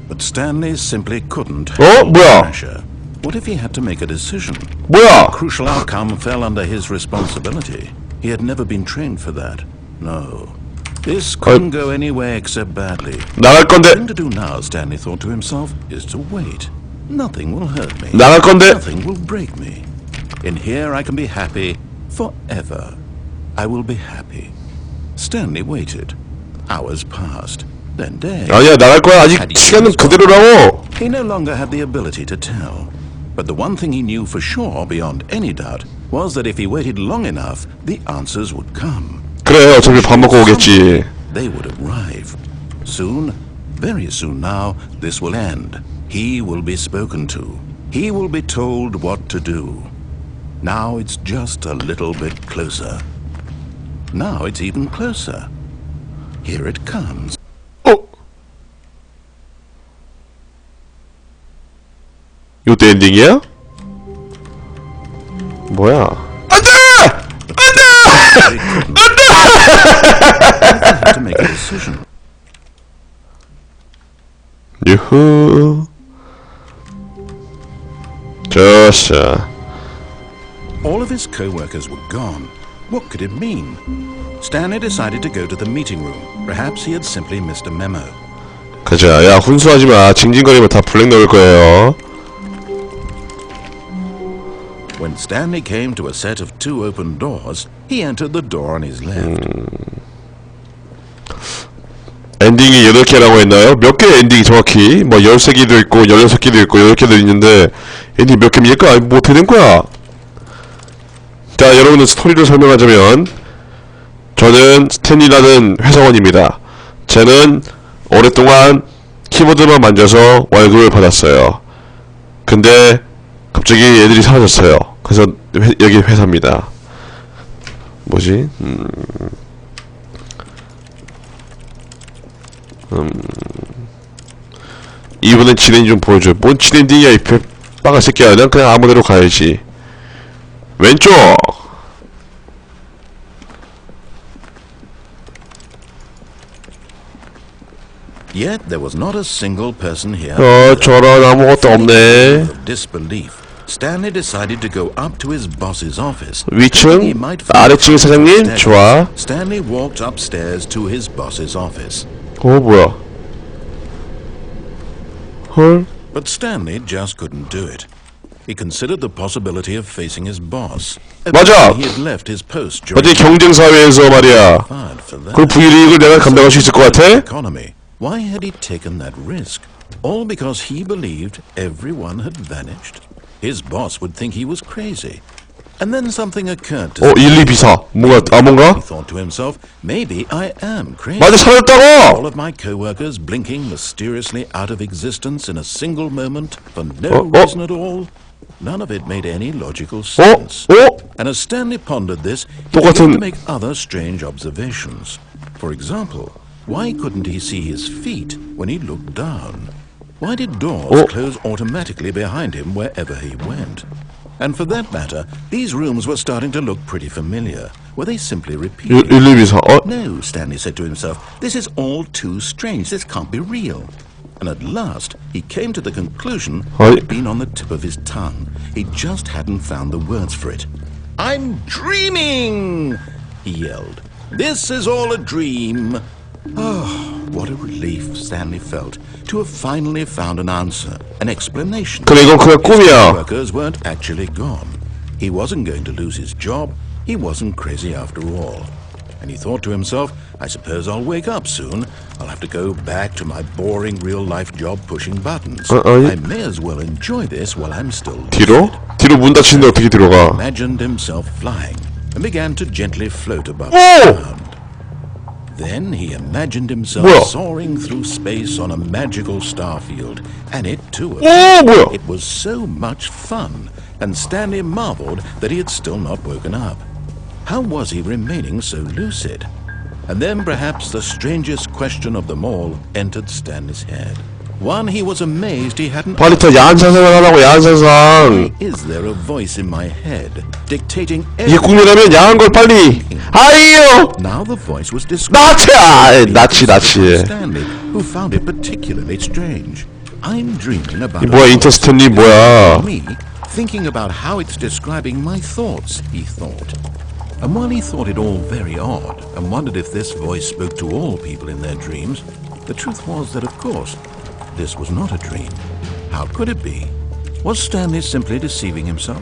But Stanley simply couldn't. 뭐야? Pressure. What if he had to make a decision? 뭐야? Crucial outcome fell under his responsibility. He had never been trained for that. No. This couldn't go anywhere except badly. 나갈 The 건데. thing to do now, Stanley thought to himself, is to wait. Nothing will hurt me. 나갈 건데. Nothing will break me. In here I can be happy forever. I will be happy. Stanley waited. Hours passed. Then days. 아니야 나갈 거야. 아직 시간은 그대로라고. He no longer had the ability to tell. But the one thing he knew for sure, beyond any doubt, was that if he waited long enough, the answers would come. 그래 어차피 밥 먹고 오겠지. They would arrive. Soon, very soon now, this will end. He will be spoken to. He will be told what to do. Now it's just a little bit closer. Now it's even closer. Here it comes. 이것도 엔딩이야? 뭐야? 안돼! 안돼! 안돼! had to make a decision. 유후. 좋았어. All of his co-workers were gone. What could it mean? Stanley decided to go to the meeting room. Perhaps he had simply missed a memo. 가자. 야, 훈수하지 마. 징징거리면 다 블랙 넣을 거예요. When Stanley came to a set of 2 open doors, he entered the door on his left. 엔딩이 8개라고 했나요? 몇 개 엔딩이 정확히? 뭐 13개도 있고 16개도 있고 8개도 있는데 엔딩 몇 개입니까? 뭐 어떻게 된 거야? 자, 여러분은 스토리를 설명하자면 저는 스탠리라는 회사원입니다. 쟤는 오랫동안 키보드만 만져서 월급을 받았어요. 근데 갑자기 애들이 사라졌어요. 그래서 여기 회사입니다. 뭐지? 이번엔 진엔딩 좀 보여줘. 뭔 진엔딩이야 이 빵아 새끼야. 그냥 아무데로 가야지. 왼쪽. Yet there was not a single person here. 저런 아무것도 없네. Of disbelief, Stanley decided to go up to his boss's office. 위층 아래층 사장님 좋아. Stanley walked upstairs to his boss's office. 뭐야? 헐? But Stanley just couldn't do it. He considered the possibility of facing his boss. 맞아. He had left his post 어제 경쟁 사회에서 말이야. 그 불이익을 내가 감당할 수 있을 것 같아? Economy. Why had he taken that risk? All because he believed everyone had vanished. His boss would think he was crazy. And then something occurred to him. 1, 2 비사. 뭔가? He thought to himself, maybe I am crazy. 맞아, 사라졌다고! All of my co-workers blinking mysteriously out of existence in a single moment for no reason at all. None of it made any logical sense. And as Stanley pondered this, he began to make other strange observations. For example, why couldn't he see his feet when he looked down? Why did doors close automatically behind him wherever he went? And for that matter, these rooms were starting to look pretty familiar. Were they simply repeating? 1, 2 비사. No, Stanley said to himself, this is all too strange. This can't be real. And at last, he came to the conclusion that had been on the tip of his tongue. He just hadn't found the words for it. I'm dreaming! He yelled. This is all a dream. Oh, what a relief Stanley felt to have finally found an answer, an explanation. 그래, 이건 그냥 꿈이야. His workers weren't actually gone. He wasn't going to lose his job. He wasn't crazy after all. And he thought to himself, I suppose I'll wake up soon. I'll have to go back to my boring real-life job pushing buttons. I may as well enjoy this while I'm still 뒤로? 뒤로 문 닫히는데 어떻게 뒤로 가? Imagined himself flying and began to gently float above the ground. Then he imagined himself soaring through space on a magical starfield, and it too. It was so much fun, and Stanley marveled that he had still not woken up. How was he remaining so lucid? And then perhaps the strangest question of them all entered Stanley's head. One he was amazed he hadn't. 빨리 더 야한 상상을 하라고, 야한 상상. Is there a voice in my head dictating 이게 꿈이라면 야한 걸 빨리. 아이요. Now the voice was describing 나치. Stanley, who found it particularly strange. I'm dreaming about. 이 뭐야, 인터스탠리 뭐야? Me thinking about how it's describing my thoughts, he thought. And while he thought it all very odd and wondered if this voice spoke to all people in their dreams, the truth was that, of course, this was not a dream. How could it be? Was Stanley simply deceiving himself?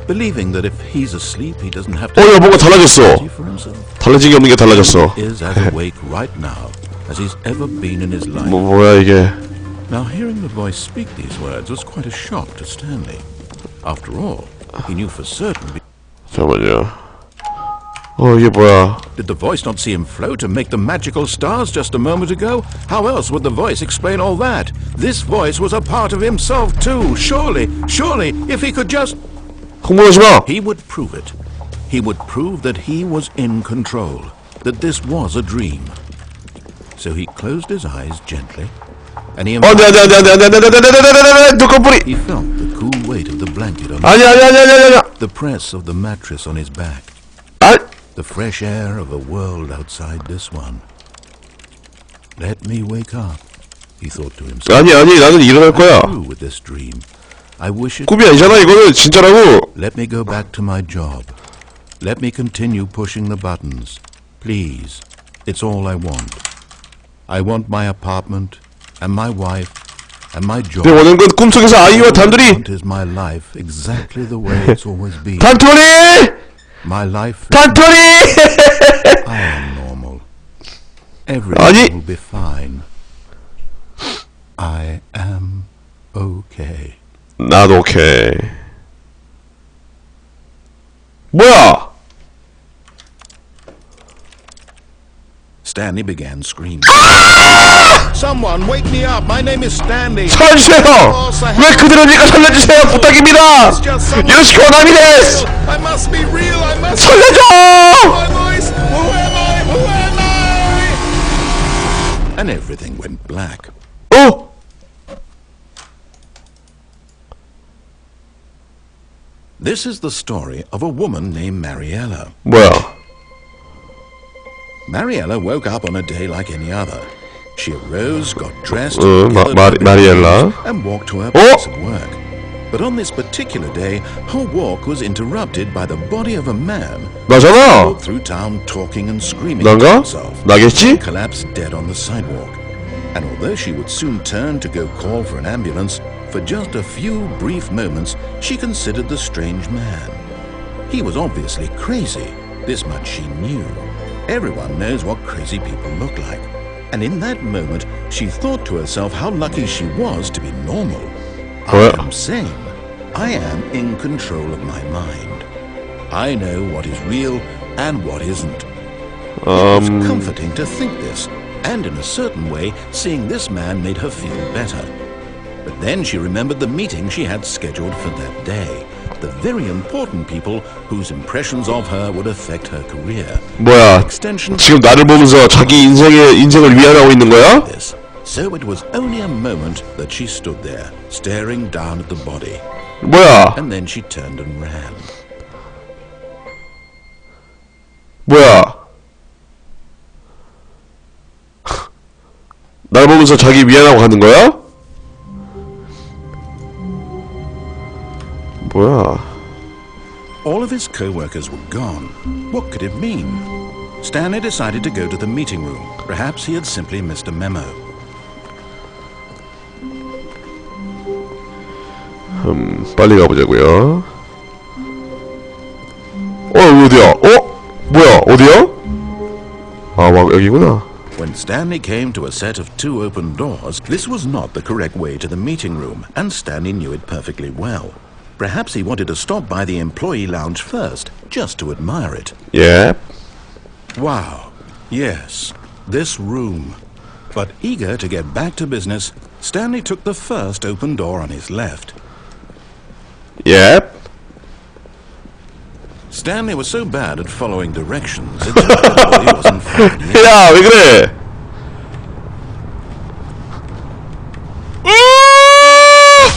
Believing that if he's asleep, he doesn't have to 야, 뭔가 달라졌어. for himself? 달라진 게 없는 게 달라졌어. He is as awake right now as he's ever been in his life. 뭐야 이게? Now, hearing the voice speak these words was quite a shock to Stanley. After all, he knew for certain. 잠깐만요. 이게 뭐야? Did the voice not see him float and make the magical stars just a moment ago? How else would the voice explain all that? This voice was a part of himself too. Surely, if he could just... 흥분하지 마. He would prove it. He would prove that he was in control, that this was a dream. So he closed his eyes gently, and he felt the cool weight of the blanket on his back, the press of the mattress on his back. the fresh air of a world outside this one. Let me wake up, he thought to himself. 아니 나는 일어날 거야. I'm through with this dream. I wish it. 꿈이 아니잖아 이거는 진짜라고. Let me go back to my job. Let me continue pushing the buttons. Please. It's all I want. I want my apartment and my wife and my job. 내 원하는 건 꿈속에서 아이와 All I 단둘이. want is my life exactly the way it's always been. 단둘이. My life. 단둘이. I am normal. Everything 아니. will be fine. I am okay. 나도 오케이. 뭐야? Stanley began screaming. Someone wake me up. My name is Stanley. 살려주세요. 왜 그들입니까? 살려주세요. 부탁입니다. 요시코 나미데스. I must be real. I must. 살려줘. My voice. Who am I? Who am I? And everything went black. 어? This is the story of a woman named Mariella. 뭐야? Mariella woke up on a day like any other. She arose, got dressed, Mariella. and walked to her place of work. But on this particular day, her walk was interrupted by the body of a man who 나잖아. walked through town talking and screaming to 난가? himself. 나겠지? Collapsed dead on the sidewalk. And although she would soon turn to go call for an ambulance, for just a few brief moments, she considered the strange man. He was obviously crazy. This much she knew. Everyone knows what crazy people look like. And in that moment, she thought to herself how lucky she was to be normal. I am sane. I am in control of my mind. I know what is real and what isn't. It was comforting to think this, and in a certain way, seeing this man made her feel better. But then she remembered the meeting she had scheduled for that day. The very important people whose impressions of her would affect her career. 뭐야? Extension. 지금 나를 보면서 자기 인생을 위안하고 있는 거야? This. So it was only a moment that she stood there, staring down at the body. 뭐야? And then she turned and ran. 뭐야? 날 보면서 자기 위안하고 가는 거야? 뭐야? All of his co-workers were gone. What could it mean? Stanley decided to go to the meeting room. Perhaps he had simply missed a memo. 빨리 가보자고요. 어디야? 뭐야? 어디야? 아, 여기구나. When Stanley came to a set of 2 open doors, this was not the correct way to the meeting room, and Stanley knew it perfectly well. Perhaps he wanted to stop by the employee lounge first, just to admire it. 예. Wow. Yes, this room. But eager to get back to business, Stanley took the first open door on his left. 예. Stanley was so bad at following directions, it's incredible he wasn't finding it. 야, 왜 그래?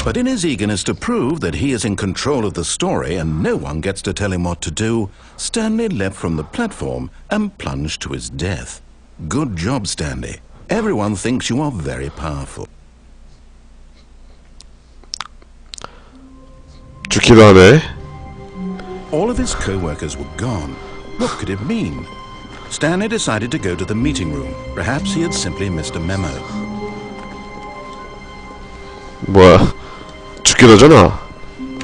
But in his eagerness to prove that he is in control of the story and no one gets to tell him what to do, Stanley leapt from the platform and plunged to his death. Good job, Stanley. Everyone thinks you are very powerful. 죽기도 하네. All of his co-workers were gone. What could it mean? Stanley decided to go to the meeting room. Perhaps he had simply missed a memo. 뭐야? 죽기도 하잖아.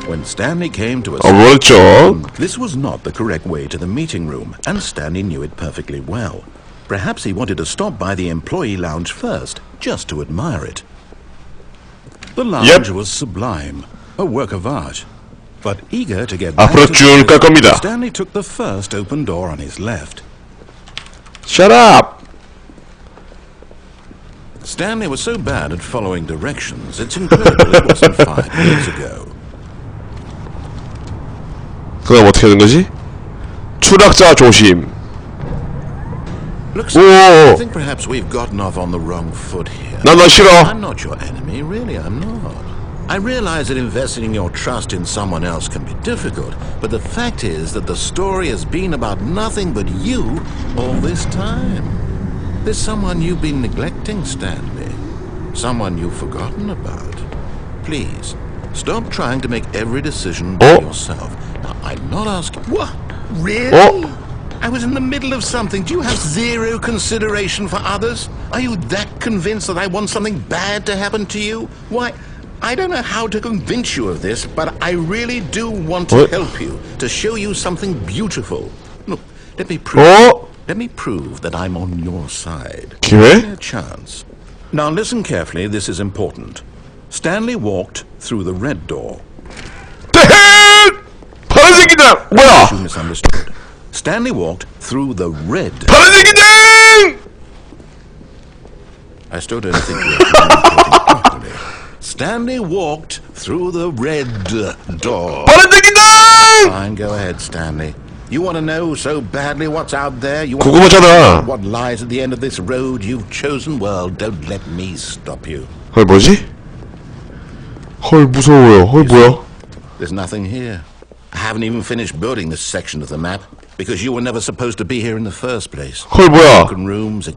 When Stanley came to a 그렇죠. this was not the correct way to the meeting room, and Stanley knew it perfectly well. Perhaps he wanted to stop by the employee lounge first, just to admire it. The lounge was sublime, a work of art. But eager to get back 앞으로 to 쭉 갈 겁니다. Stanley took the first open door on his left. Shut up! Stanley was so bad at following directions, it's incredible it wasn't 5 years ago. 그럼 어떻게 하는 거지? 추락자 조심. Looks like I 오! think perhaps we've gotten off on the wrong foot here. 난 너 싫어. I'm not your enemy, really, I'm not. I realize that investing your trust in someone else can be difficult, but the fact is that the story has been about nothing but you all this time. There's someone you've been neglecting, Stanley. Someone you've forgotten about. Please, stop trying to make every decision by yourself. Now, I'm not asking... What? Really? Oh! I was in the middle of something. Do you have zero consideration for others? Are you that convinced that I want something bad to happen to you? Why, I don't know how to convince you of this, but I really do want to What? help you, to show you something beautiful. Look, let me prove... 어? Let me prove that I'm on your side. 기회? Give me a chance. Now listen carefully, this is important. Stanley walked through the red door. 대해! 파란색이다! You 뭐야? misunderstood. Stanley walked through the red. 파란색이다! I still don't think you're communicating properly. Stanley walked through the red door. 파란색이다! Fine, go ahead, Stanley. You want to know so badly what's out there? You want 궁금하잖아. what lies at the end of this road you've chosen? Well, don't let me stop you. 헐 뭐지? 헐 무서워요. 헐 뭐야? There's nothing here. I haven't even finished building this section of the map because you were never supposed to be here in the first place. 헐 뭐야? Broken rooms,